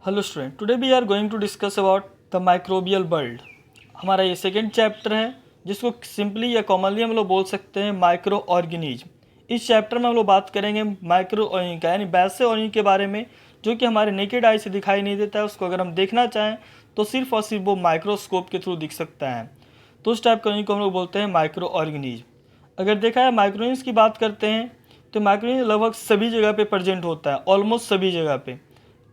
Hello student, today we are going to discuss about the microbial world. हमारा ये second chapter है जिसको simply या कॉमनली हम लोग बोल सकते हैं माइक्रो ऑर्गेनिज्म। इस चैप्टर में हम लोग बात करेंगे माइक्रो ऑर्गेनिज्म का यानी वैसे ऑर्गेनिज्म के बारे में जो कि हमारे नेकेड आई से दिखाई नहीं देता है। उसको अगर हम देखना चाहें तो सिर्फ और सिर्फ वो माइक्रोस्कोप के थ्रू दिख सकता है। तो उस टाइप के ऑर्गेनिज्म को हम लोग बोलते हैं माइक्रो ऑर्गेनिज्म। अगर देखा है माइक्रोनिज्म की बात करते हैं तो माइक्रोनिज्म लगभग सभी जगह पे प्रेजेंट होता है, ऑलमोस्ट सभी जगह पे,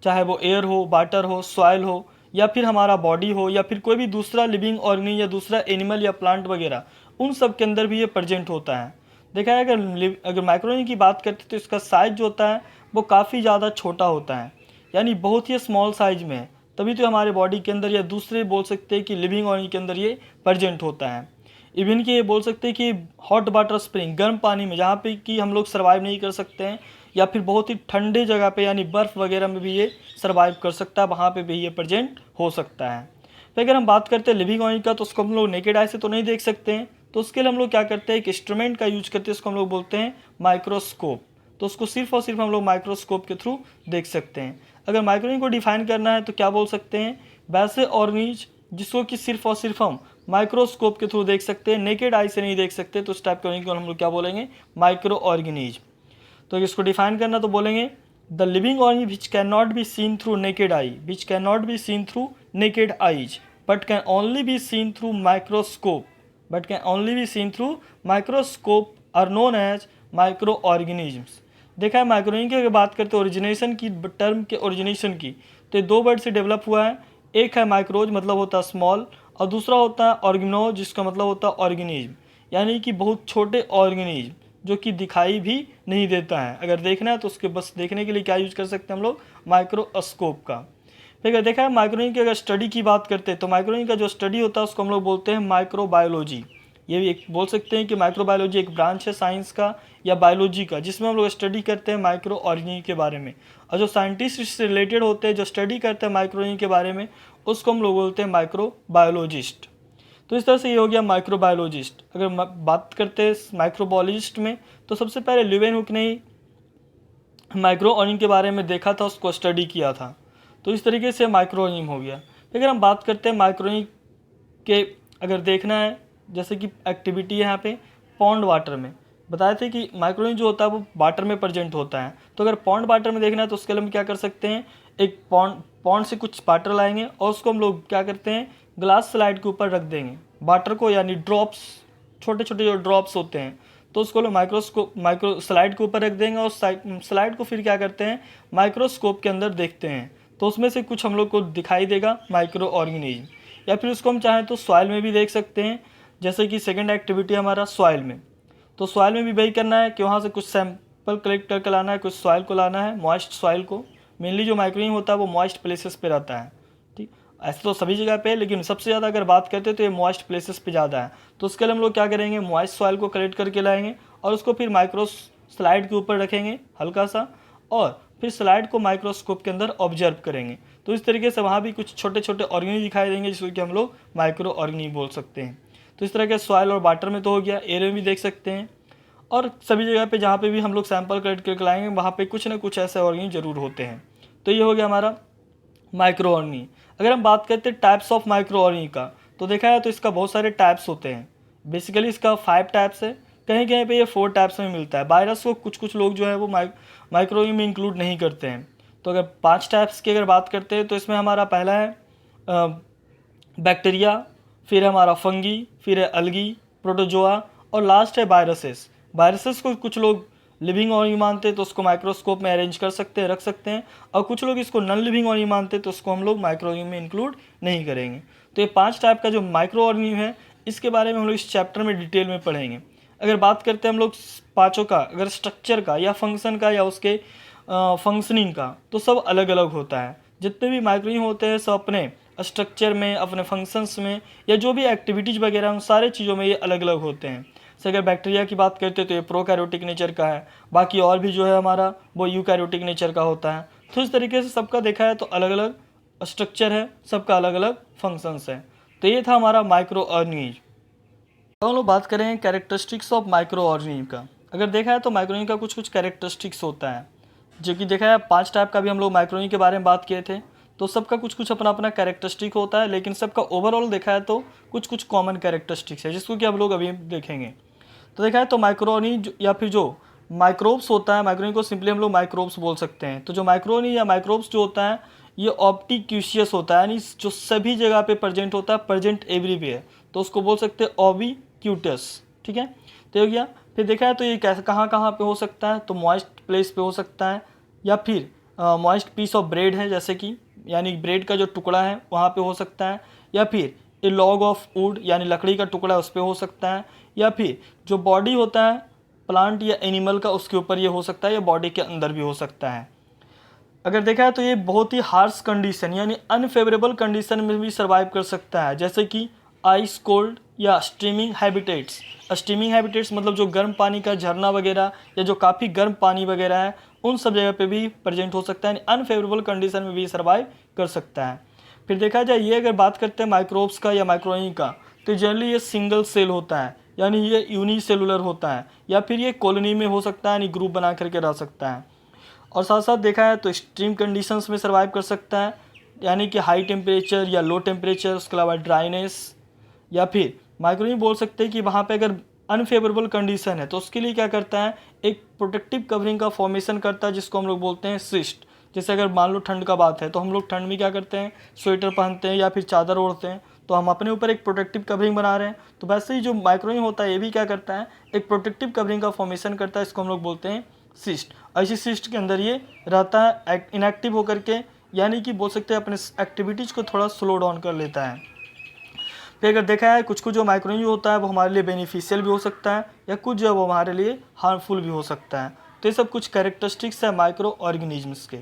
चाहे वो एयर हो, वाटर हो, सॉइल हो या फिर हमारा बॉडी हो या फिर कोई भी दूसरा लिविंग ऑर्गेनिज्म या दूसरा एनिमल या प्लांट वगैरह, उन सब के अंदर भी ये प्रेजेंट होता है। देखा है अगर माइक्रोनिज्म की बात करते तो इसका साइज जो होता है वो काफ़ी ज़्यादा छोटा होता है, यानी बहुत ही स्मॉल साइज में है। तभी तो हमारे बॉडी के अंदर या दूसरे बोल सकते हैं कि लिविंग ऑर्गेनिज्म के अंदर ये प्रेजेंट होता है। इवन कि ये बोल सकते हैं कि हॉट वाटर स्प्रिंग, गर्म पानी में जहाँ पे कि हम लोग सर्वाइव नहीं कर सकते हैं, या फिर बहुत ही ठंडे जगह पे यानी बर्फ़ वगैरह में भी ये सर्वाइव कर सकता है, वहाँ पे भी ये प्रेजेंट हो सकता है। फिर अगर हम बात करते हैं लिविंग ऑर्गेनिज्म का तो उसको हम लोग नेकेड आई से तो नहीं देख सकते हैं, तो उसके लिए हम लोग क्या करते हैं, एक इंस्ट्रूमेंट का यूज करते हैं, उसको हम लोग बोलते हैं माइक्रोस्कोप। तो उसको सिर्फ और सिर्फ हम लोग माइक्रोस्कोप के थ्रू देख सकते हैं। अगर माइक्रोनिज्म को डिफाइन करना है तो क्या बोल सकते हैं, वैसे ऑर्गेनिज्म जिसको कि सिर्फ और सिर्फ हम माइक्रोस्कोप के थ्रू देख सकते हैं, नेकेड आई से नहीं देख सकते, तो उस टाइप के ऑर्गेनिज्म को हम लोग क्या बोलेंगे, माइक्रो ऑर्गेनिज्म। तो इसको डिफाइन करना तो बोलेंगे the living organism which can not be seen through naked eye, which can not be seen through naked eyes but can only be seen through microscope, but can only be seen through microscope are known as micro organisms. देखा है माइक्रोनिज्म की अगर बात करते हैं origination की, term के origination की, तो ये दो वर्ड से डेवलप हुआ है। एक है माइक्रोज मतलब होता है स्मॉल, और दूसरा होता है ऑर्गेनोज जिसका मतलब होता है ऑर्गेनिज्म, यानी कि बहुत छोटे ऑर्गेनिज्म जो कि दिखाई भी नहीं देता है। अगर देखना है तो उसके बस देखने के लिए क्या यूज कर सकते हैं हम लोग, माइक्रोस्कोप का। फिर अगर देखा है माइक्रोनिज्म की अगर स्टडी की बात करते हैं तो माइक्रोनिज्म का जो स्टडी होता है उसको हम लोग बोलते हैं माइक्रोबायोलॉजी। ये भी एक बोल सकते हैं कि माइक्रोबायोलॉजी एक ब्रांच है साइंस का या बायोलॉजी का, जिसमें हम लोग स्टडी करते हैं माइक्रो ऑर्गेनिज्म के बारे में। और जो साइंटिस्ट इससे रिलेटेड होते हैं, जो स्टडी करते हैं माइक्रोनिज्म के बारे में, उसको हम लोग बोलते हैं माइक्रोबायोलॉजिस्ट। तो इस तरह से ये हो गया माइक्रोबायोलॉजिस्ट। अगर बात करते हैं माइक्रोबायोलॉजिस्ट में तो सबसे पहले ल्यूवेनहुक ने माइक्रो ऑर्गेनिज्म के बारे में देखा था, उसको स्टडी किया था, तो इस तरीके से माइक्रो ऑर्गेनिज्म हो गया। अगर हम बात करते हैं माइक्रो ऑर्गेनिज्म के, अगर देखना है जैसे कि एक्टिविटी है यहाँ पे पॉन्ड वाटर में, बताए थे कि माइक्रो ऑर्गेनिज्म जो होता है वो वाटर में प्रेजेंट होता है। तो अगर पॉन्ड वाटर में देखना है तो उसके लिए हम क्या कर सकते हैं, एक पॉन्ड से कुछ वाटर लाएंगे और उसको हम लोग क्या करते हैं, ग्लास स्लाइड के ऊपर रख देंगे वाटर को, यानी ड्रॉप्स, छोटे छोटे जो ड्रॉप्स होते हैं, तो उसको लोग माइक्रो स्लाइड के ऊपर रख देंगे और स्लाइड को फिर क्या करते हैं, माइक्रोस्कोप के अंदर देखते हैं, तो उसमें से कुछ हम लोग को दिखाई देगा माइक्रो ऑर्गेनिज्म। या फिर उसको हम चाहें तो सॉइल में भी देख सकते हैं, जैसे कि सेकेंड एक्टिविटी हमारा सॉइल में, तो सॉइल में भी वही करना है कि वहाँ से कुछ सैंपल कलेक्ट करके लाना है, कुछ सॉइल को लाना है, मॉइस्ट सॉइल को। मेनली जो माइक्रोनिज्म होता है वो मॉइस्ट प्लेसेस पे रहता है, ठीक, ऐसे तो सभी जगह पे, लेकिन सबसे ज़्यादा अगर बात करते हैं तो ये मॉइस्ट प्लेसेस पे ज़्यादा है। तो उसके लिए हम लोग क्या करेंगे, मॉइस्ट सॉइल को कलेक्ट करके लाएंगे और उसको फिर माइक्रो स्लाइड के ऊपर रखेंगे हल्का सा, और फिर स्लाइड को माइक्रोस्कोप के अंदर ऑब्जर्व करेंगे। तो इस तरीके से वहाँ भी कुछ छोटे छोटे ऑर्गेनिज्म दिखाई देंगे जिसको कि हम लोग माइक्रो ऑर्गेनिज्म बोल सकते हैं। तो इस तरह के सॉइल और वाटर में तो हो गया, एयर में भी देख सकते हैं, और सभी जगह पे जहाँ पे भी हम लोग सैंपल कलेक्ट करके लाएंगे वहाँ पे कुछ ना कुछ ऐसे ऑर्गेनिज्म जरूर होते हैं। तो ये हो गया हमारा माइक्रो ऑर्गेनिज्म। अगर हम बात करते हैं टाइप्स ऑफ माइक्रो ऑर्गेनिज्म का, तो देखा है तो इसका बहुत सारे टाइप्स होते हैं। बेसिकली इसका 5 टाइप्स है, कहीं कहीं पे ये 4 टाइप्स में मिलता है। वायरस को कुछ लोग जो है वो माइक्रो ऑर्गेनिज्म में इंक्लूड नहीं करते हैं। तो अगर 5 टाइप्स की अगर बात करते हैं तो इसमें हमारा पहला है बैक्टीरिया, फिर हमारा फंगी, फिर है अलगी, प्रोटोजोआ, और लास्ट है वायरसेस। वायरसेस को कुछ लोग लिविंग ऑर्गेनिज्म मानते हैं तो उसको माइक्रोस्कोप में अरेंज कर सकते हैं, रख सकते हैं, और कुछ लोग इसको नॉन लिविंग ऑर्गेनिज्म मानते हैं तो उसको हम लोग माइक्रो ऑर्गेनिज्म में इंक्लूड नहीं करेंगे। तो ये 5 टाइप का जो माइक्रो ऑर्गेनिज्म है इसके बारे में हम लोग इस चैप्टर में डिटेल में पढ़ेंगे। अगर बात करते हैं हम लोग पाँचों का, अगर स्ट्रक्चर का या फंक्शन का या उसके फंक्शनिंग का, तो सब अलग अलग होता है। जितने भी माइक्रोऑर्गेनिज्म होते हैं सब अपने स्ट्रक्चर में, अपने फंक्शंस में, या जो भी एक्टिविटीज़ वगैरह उन सारे चीज़ों में ये अलग अलग होते हैं। जैसे अगर बैक्टीरिया की बात करते हैं तो ये प्रोकैरियोटिक नेचर का है, बाकी और भी जो है हमारा वो यूकैरियोटिक नेचर का होता है। तो इस तरीके से सबका देखा है तो अलग अलग स्ट्रक्चर है, सबका अलग अलग फंक्शंस है। तो ये था हमारा माइक्रो ऑर्गेनिज्म। अब हम लोग बात करें कैरेक्टरिस्टिक्स ऑफ माइक्रो ऑर्गेनिज्म का। अगर देखा है तो माइक्रोऑर्गेनिज्म का कुछ कुछ कैरेक्टरिस्टिक्स होता है, जो कि देखा है 5 टाइप का भी हम लोग माइक्रोऑर्गेनिज्म के बारे में बात किए थे। तो सबका कुछ कुछ अपना अपना कैरेक्टरिस्टिक होता है, लेकिन सबका ओवरऑल देखा है तो कुछ कुछ कॉमन कैरेक्टरिस्टिक्स है, जिसको कि हम लोग अभी देखेंगे। तो देखा है तो माइक्रोनी या फिर जो माइक्रोब्स होता है, माइक्रोनी को सिंपली हम लोग माइक्रोब्स बोल सकते हैं। तो जो माइक्रोनी या माइक्रोब्स जो होता है ये ऑब्टिक्यूशियस होता है, यानी जो सभी जगह पे प्रेजेंट होता है, प्रेजेंट एवरीवेयर, तो उसको बोल सकते हैं ऑबिक्यूटस। ठीक है, तो हो गया। फिर देखा है तो ये कैसे कहाँ कहाँ पे हो सकता है, तो मॉइस्ट प्लेस पे हो सकता है, या फिर मॉइस्ट पीस ऑफ ब्रेड है, जैसे कि यानी ब्रेड का जो टुकड़ा है वहाँ पे हो सकता है, या फिर ए लॉग ऑफ वुड यानी लकड़ी का टुकड़ा उस पर हो सकता है, या फिर जो बॉडी होता है प्लांट या एनिमल का उसके ऊपर ये हो सकता है, या बॉडी के अंदर भी हो सकता है। अगर देखा है तो ये बहुत ही हार्श कंडीशन यानी अनफेवरेबल कंडीशन में भी सर्वाइव कर सकता है, जैसे कि आइस कोल्ड या स्ट्रीमिंग हैबिटेट्स। स्ट्रीमिंग हैबिटेट्स मतलब जो गर्म पानी का झरना वगैरह या जो काफ़ी गर्म पानी वगैरह है उन सब जगह पे भी प्रेजेंट हो सकता है, यानी अनफेवरेबल कंडीशन में भी सर्वाइव कर सकता है। फिर देखा जाए ये अगर बात करते हैं माइक्रोब्स का या माइक्रोनी का, तो जनरली ये सिंगल सेल होता है, यानी ये यूनिसेलुलर होता है, या फिर ये कॉलोनी में हो सकता है, यानी ग्रुप बना करके रह सकता है। और साथ साथ देखा है तो एक्सट्रीम कंडीशंस में सर्वाइव कर सकता है, यानी कि हाई टेम्परेचर या लो टेम्परेचर, उसके अलावा ड्राइनेस, या फिर माइक्रोनी बोल सकते हैं कि वहाँ पे अगर अनफेवरेबल कंडीशन है तो उसके लिए क्या करता है, एक प्रोटेक्टिव कवरिंग का फॉर्मेशन करता है, जिसको हम लोग बोलते हैं सिस्ट। जैसे अगर मान लो ठंड का बात है तो हम लोग ठंड में क्या करते हैं, स्वेटर पहनते हैं या फिर चादर ओढ़ते हैं, तो हम अपने ऊपर एक प्रोटेक्टिव कवरिंग बना रहे हैं। तो वैसे ही जो माइक्रोनी होता है ये भी क्या करता है, एक प्रोटेक्टिव कवरिंग का फॉर्मेशन करता है, इसको हम लोग बोलते हैं सिस्ट। ऐसी सिस्ट के अंदर ये रहता है इनएक्टिव होकर के, यानी कि बोल सकते हैं अपने एक्टिविटीज़ को थोड़ा स्लो डाउन कर लेता है। फिर अगर देखा है कुछ जो माइक्रोनी होता है वो हमारे लिए बेनिफिशियल भी हो सकता है, या कुछ जो है वो हमारे लिए हार्मफुल भी हो सकता है। तो ये सब कुछ कैरेक्टरिस्टिक्स है माइक्रो ऑर्गेनिजम्स के।